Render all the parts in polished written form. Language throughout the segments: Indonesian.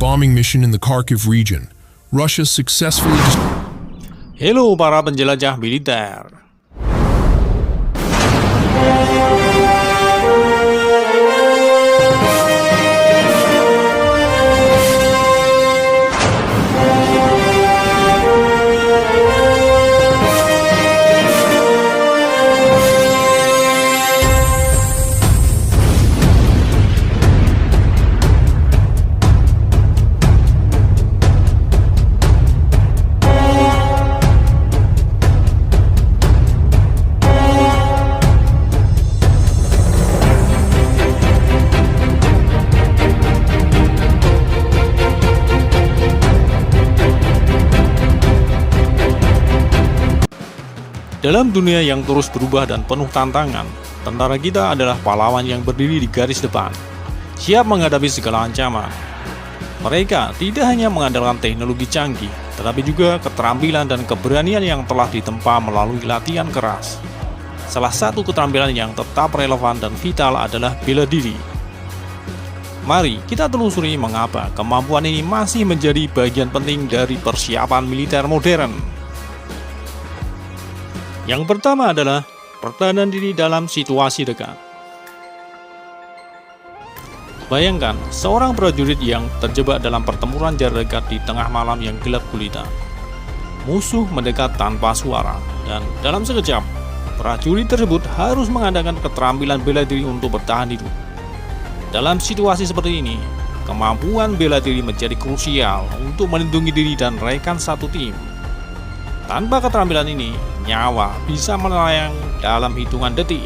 bombing mission in the Kharkiv region. Russia successfully Halo para penjelajah militer. Dalam dunia yang terus berubah dan penuh tantangan, tentara kita adalah pahlawan yang berdiri di garis depan, siap menghadapi segala ancaman. Mereka tidak hanya mengandalkan teknologi canggih, tetapi juga keterampilan dan keberanian yang telah ditempa melalui latihan keras. Salah satu keterampilan yang tetap relevan dan vital adalah bela diri. Mari kita telusuri mengapa kemampuan ini masih menjadi bagian penting dari persiapan militer modern. Yang pertama adalah pertahanan diri dalam situasi dekat. Bayangkan seorang prajurit yang terjebak dalam pertempuran jarak dekat di tengah malam yang gelap gulita. Musuh mendekat tanpa suara, dan dalam sekejap, prajurit tersebut harus mengandalkan keterampilan bela diri untuk bertahan hidup. Dalam situasi seperti ini, kemampuan bela diri menjadi krusial untuk melindungi diri dan rekan satu tim. Tanpa keterampilan ini, nyawa bisa melayang dalam hitungan detik.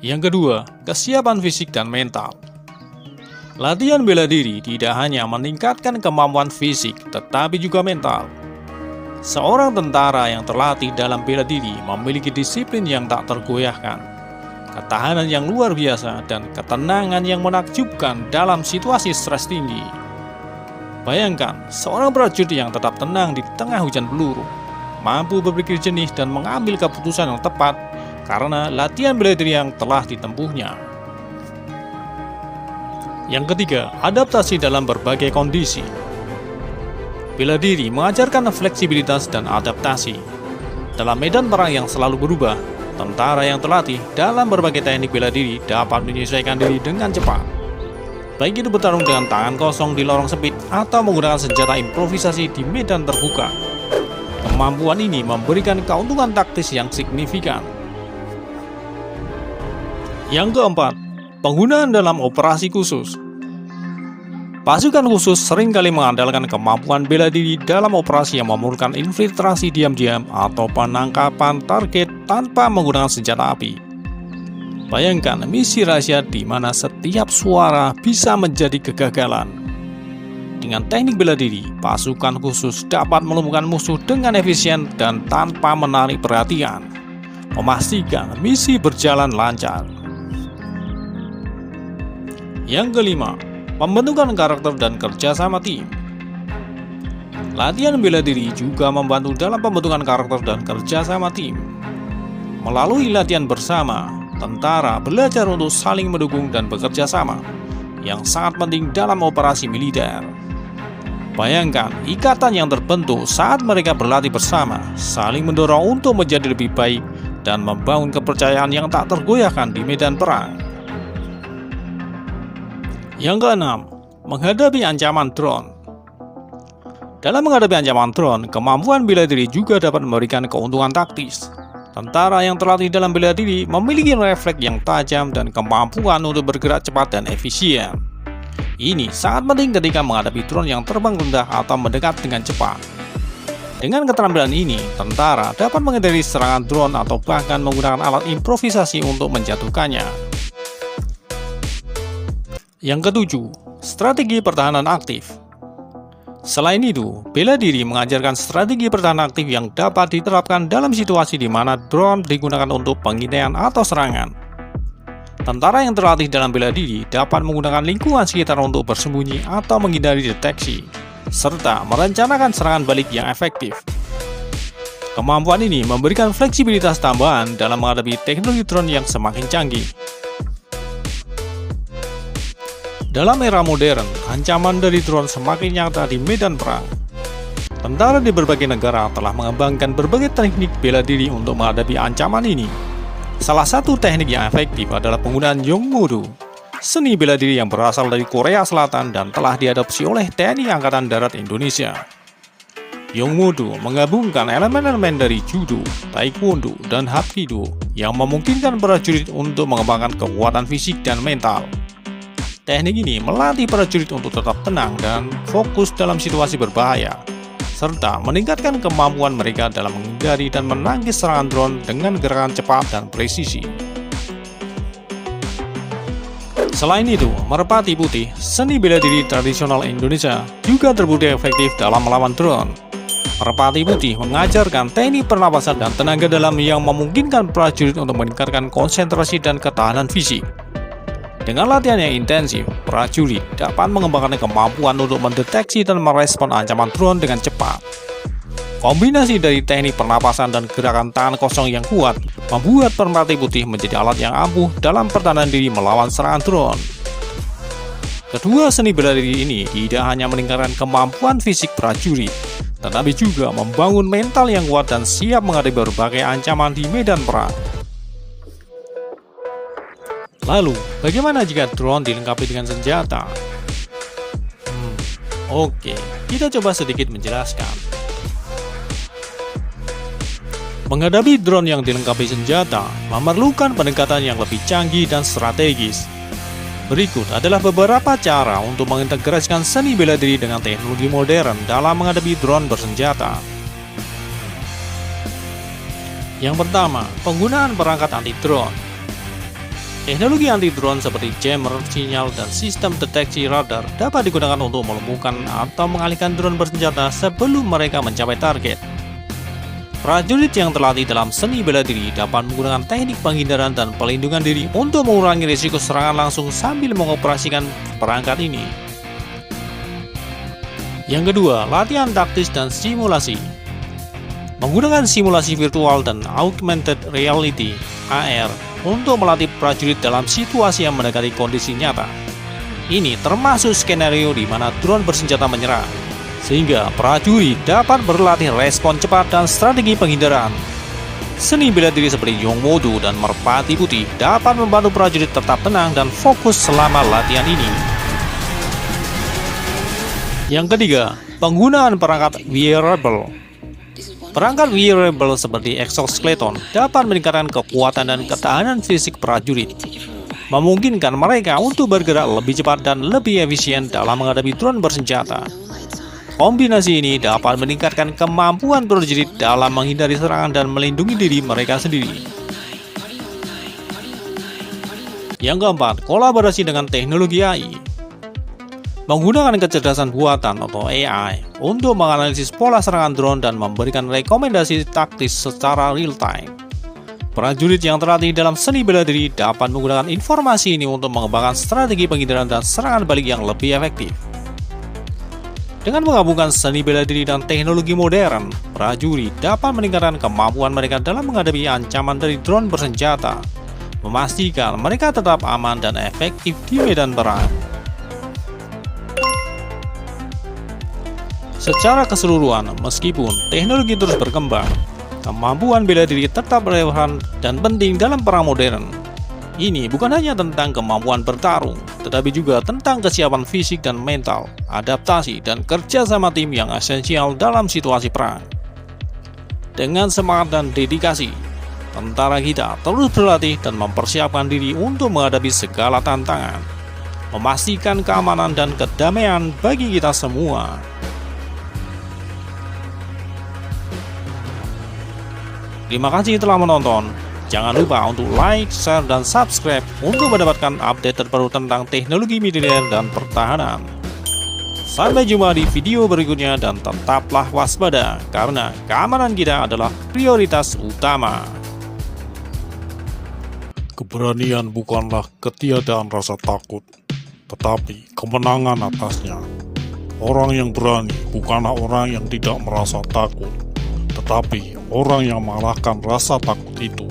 Yang kedua, kesiapan fisik dan mental. Latihan bela diri tidak hanya meningkatkan kemampuan fisik, tetapi juga mental. Seorang tentara yang terlatih dalam bela diri memiliki disiplin yang tak tergoyahkan, ketahanan yang luar biasa, dan ketenangan yang menakjubkan dalam situasi stres tinggi. Bayangkan, seorang prajurit yang tetap tenang di tengah hujan peluru, mampu berpikir jernih dan mengambil keputusan yang tepat karena latihan bela diri yang telah ditempuhnya. Yang ketiga, adaptasi dalam berbagai kondisi. Bela diri mengajarkan fleksibilitas dan adaptasi. Dalam medan perang yang selalu berubah, tentara yang terlatih dalam berbagai teknik bela diri dapat menyesuaikan diri dengan cepat. Baik itu bertarung dengan tangan kosong di lorong sempit atau menggunakan senjata improvisasi di medan terbuka. Kemampuan ini memberikan keuntungan taktis yang signifikan. Yang keempat, penggunaan dalam operasi khusus. Pasukan khusus seringkali mengandalkan kemampuan bela diri dalam operasi yang memerlukan infiltrasi diam-diam atau penangkapan target tanpa menggunakan senjata api. Bayangkan misi rahasia di mana setiap suara bisa menjadi kegagalan. Dengan teknik bela diri, pasukan khusus dapat melumpuhkan musuh dengan efisien dan tanpa menarik perhatian, memastikan misi berjalan lancar. Yang kelima, pembentukan karakter dan kerjasama tim. Latihan bela diri juga membantu dalam pembentukan karakter dan kerjasama tim. Melalui latihan bersama, tentara belajar untuk saling mendukung dan bekerja sama, yang sangat penting dalam operasi militer. Bayangkan ikatan yang terbentuk saat mereka berlatih bersama, saling mendorong untuk menjadi lebih baik dan membangun kepercayaan yang tak tergoyahkan di medan perang. Yang keenam, menghadapi ancaman drone. Dalam menghadapi ancaman drone, kemampuan bela diri juga dapat memberikan keuntungan taktis. Tentara yang terlatih dalam bela diri memiliki refleks yang tajam dan kemampuan untuk bergerak cepat dan efisien. Ini sangat penting ketika menghadapi drone yang terbang rendah atau mendekat dengan cepat. Dengan keterampilan ini, tentara dapat menghindari serangan drone atau bahkan menggunakan alat improvisasi untuk menjatuhkannya. Yang ketujuh, strategi pertahanan aktif. Selain itu, bela diri mengajarkan strategi pertahanan aktif yang dapat diterapkan dalam situasi di mana drone digunakan untuk pengintaian atau serangan. Tentara yang terlatih dalam bela diri dapat menggunakan lingkungan sekitar untuk bersembunyi atau menghindari deteksi, serta merencanakan serangan balik yang efektif. Kemampuan ini memberikan fleksibilitas tambahan dalam menghadapi teknologi drone yang semakin canggih. Dalam era modern, ancaman dari drone semakin nyata di medan perang. Tentara di berbagai negara telah mengembangkan berbagai teknik bela diri untuk menghadapi ancaman ini. Salah satu teknik yang efektif adalah penggunaan Yongmudo, seni bela diri yang berasal dari Korea Selatan dan telah diadopsi oleh TNI Angkatan Darat Indonesia. Yongmudo menggabungkan elemen-elemen dari judo, taekwondo, dan hapkido yang memungkinkan prajurit untuk mengembangkan kekuatan fisik dan mental. Teknik ini melatih prajurit untuk tetap tenang dan fokus dalam situasi berbahaya, serta meningkatkan kemampuan mereka dalam menghindari dan menangkis serangan drone dengan gerakan cepat dan presisi. Selain itu, merpati putih, seni bela diri tradisional Indonesia, juga terbukti efektif dalam melawan drone. Merpati putih mengajarkan teknik pernapasan dan tenaga dalam yang memungkinkan prajurit untuk meningkatkan konsentrasi dan ketahanan fisik. Dengan latihan yang intensif, prajurit dapat mengembangkan kemampuan untuk mendeteksi dan merespon ancaman drone dengan cepat. Kombinasi dari teknik pernapasan dan gerakan tangan kosong yang kuat membuat merpati putih menjadi alat yang ampuh dalam pertahanan diri melawan serangan drone. Kedua seni bela diri ini tidak hanya meningkatkan kemampuan fisik prajurit, tetapi juga membangun mental yang kuat dan siap menghadapi berbagai ancaman di medan perang. Lalu, bagaimana jika drone dilengkapi dengan senjata? Oke, kita coba sedikit menjelaskan. Menghadapi drone yang dilengkapi senjata memerlukan pendekatan yang lebih canggih dan strategis. Berikut adalah beberapa cara untuk mengintegrasikan seni bela diri dengan teknologi modern dalam menghadapi drone bersenjata. Yang pertama, penggunaan perangkat anti-drone. Teknologi anti-drone seperti jammer, sinyal, dan sistem deteksi radar dapat digunakan untuk melumpuhkan atau mengalihkan drone bersenjata sebelum mereka mencapai target. Prajurit yang terlatih dalam seni bela diri dapat menggunakan teknik penghindaran dan pelindungan diri untuk mengurangi risiko serangan langsung sambil mengoperasikan perangkat ini. Yang kedua, latihan taktis dan simulasi. Menggunakan simulasi virtual dan augmented reality (AR) untuk melatih prajurit dalam situasi yang mendekati kondisi nyata. Ini termasuk skenario di mana drone bersenjata menyerang, sehingga prajurit dapat berlatih respon cepat dan strategi penghindaran. Seni bela diri seperti Yongmudo dan merpati putih dapat membantu prajurit tetap tenang dan fokus selama latihan ini. Yang ketiga, penggunaan perangkat wearable. Perangkat wearable seperti exoskeleton dapat meningkatkan kekuatan dan ketahanan fisik prajurit, memungkinkan mereka untuk bergerak lebih cepat dan lebih efisien dalam menghadapi drone bersenjata. Kombinasi ini dapat meningkatkan kemampuan prajurit dalam menghindari serangan dan melindungi diri mereka sendiri. Yang keempat, kolaborasi dengan teknologi AI. Menggunakan kecerdasan buatan atau AI untuk menganalisis pola serangan drone dan memberikan rekomendasi taktis secara real-time. Prajurit yang terlatih dalam seni bela diri dapat menggunakan informasi ini untuk mengembangkan strategi penghindaran dan serangan balik yang lebih efektif. Dengan menggabungkan seni bela diri dan teknologi modern, prajurit dapat meningkatkan kemampuan mereka dalam menghadapi ancaman dari drone bersenjata, memastikan mereka tetap aman dan efektif di medan perang. Secara keseluruhan, meskipun teknologi terus berkembang, kemampuan bela diri tetap relevan dan penting dalam perang modern. Ini bukan hanya tentang kemampuan bertarung, tetapi juga tentang kesiapan fisik dan mental, adaptasi, dan kerja sama tim yang esensial dalam situasi perang. Dengan semangat dan dedikasi, tentara kita terus berlatih dan mempersiapkan diri untuk menghadapi segala tantangan, memastikan keamanan dan kedamaian bagi kita semua. Terima kasih telah menonton. Jangan lupa untuk like, share, dan subscribe untuk mendapatkan update terbaru tentang teknologi militer dan pertahanan. Sampai jumpa di video berikutnya dan tetaplah waspada karena keamanan kita adalah prioritas utama. Keberanian bukanlah ketiadaan rasa takut, tetapi kemenangan atasnya. Orang yang berani bukanlah orang yang tidak merasa takut, tetapi orang yang mengalahkan rasa takut itu.